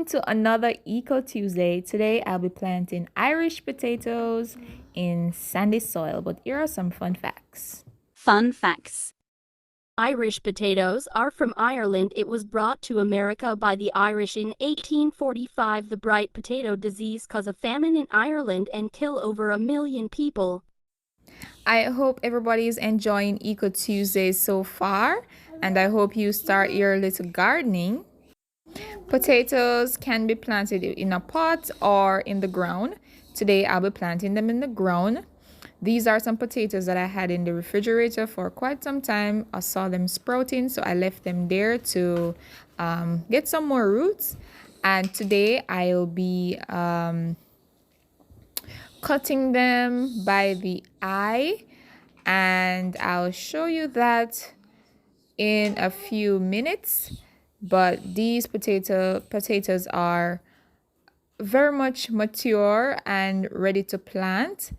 Welcome to another Eco Tuesday. Today I'll be planting Irish potatoes in sandy soil, but here are some fun facts. Fun facts. Irish potatoes are from Ireland. It was brought to America by the Irish in 1845. The bright potato disease caused a famine in Ireland and killed over 1 million people. I hope everybody is enjoying Eco Tuesday so far, and I hope you start your little gardening. Potatoes can be planted in a pot or in the ground. Today I'll be planting them in the ground. These are some potatoes that I had in the refrigerator for quite some time. I saw them sprouting, so I left them there to get some more roots. And today I'll be cutting them by the eye, and I'll show you that in a few minutes. But these potatoes are very much mature and ready to plant,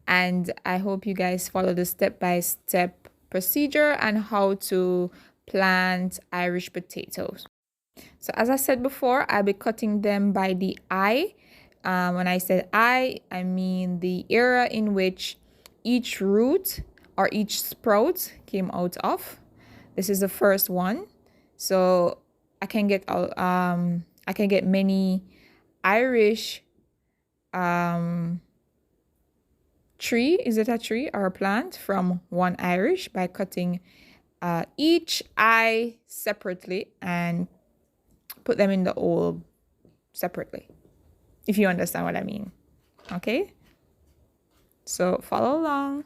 and I hope you guys follow the step-by-step procedure on how to plant Irish potatoes. So as I said before, I'll be cutting them by the eye. When I said eye, I mean the area in which each root or each sprout came out of. This is the first one, so I can get many Irish tree. Is it a tree or a plant from one Irish by cutting each eye separately and put them in the hole separately, if you understand what I mean. Okay, so follow along.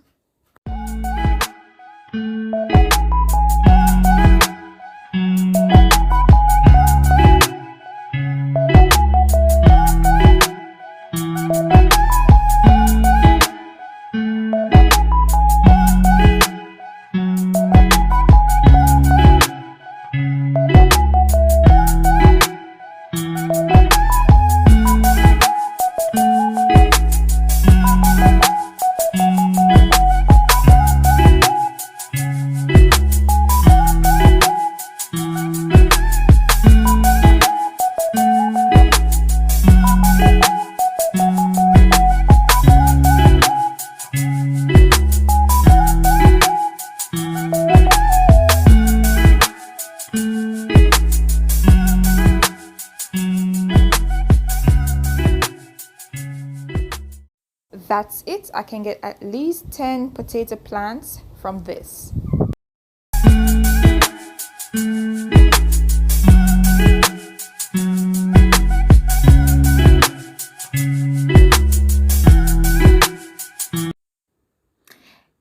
That's it. I can get at least 10 potato plants from this.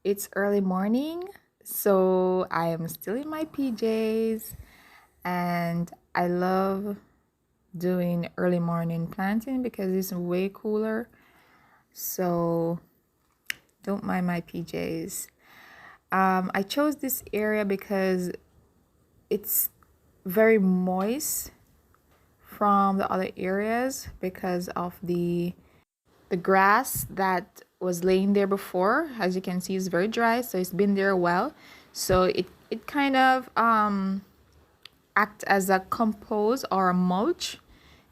It's early morning, so I am still in my PJs, and I love doing early morning planting because it's way cooler. So don't mind my PJs. I chose this area because it's very moist from the other areas because of the grass that was laying there before. As you can see, it's very dry, so it's been there a while. So it kind of act as a compost or a mulch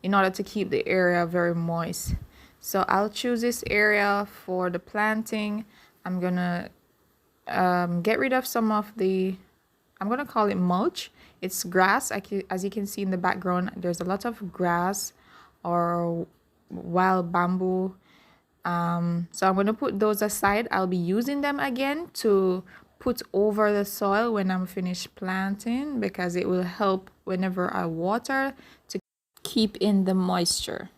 in order to keep the area very moist. So I'll choose this area for the planting. I'm gonna get rid of some of the, I'm gonna call it mulch. It's grass. As you can see in the background, there's a lot of grass or wild bamboo. So I'm gonna put those aside. I'll be using them again to put over the soil when I'm finished planting, because it will help whenever I water to keep in the moisture.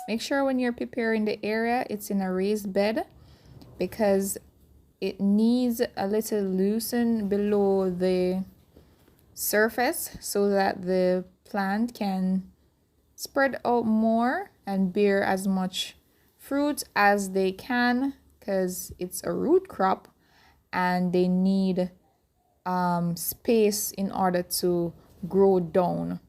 Make sure when you're preparing the area, it's in a raised bed, because it needs a little loosen below the surface so that the plant can spread out more and bear as much fruit as they can because it's a root crop and they need space in order to grow down.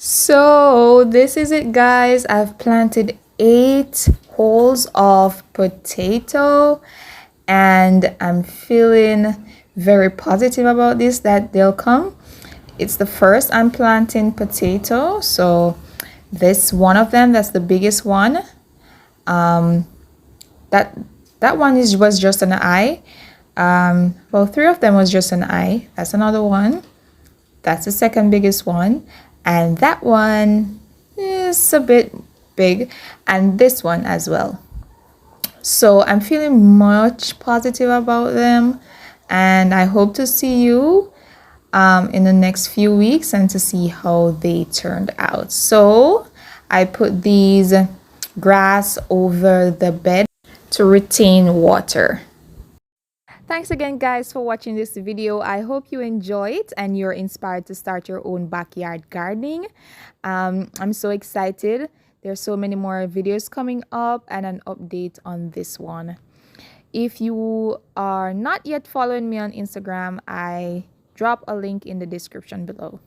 So this is it, guys. I've planted 8 holes of potato and I'm feeling very positive about this, that they'll come. It's the first I'm planting potato, so this one of them, that's the biggest one. That one was just an eye. Well, 3 of them was just an eye. That's another one. That's the second biggest one. And that one is a bit big. And this one as well. So I'm feeling much positive about them. And I hope to see you in the next few weeks and to see how they turned out. So I put these grass over the bed to retain water. Thanks again, guys, for watching this video. I hope you enjoy it and you're inspired to start your own backyard gardening. I'm so excited. There's so many more videos coming up and an update on this one. If you are not yet following me on Instagram, I drop a link in the description below.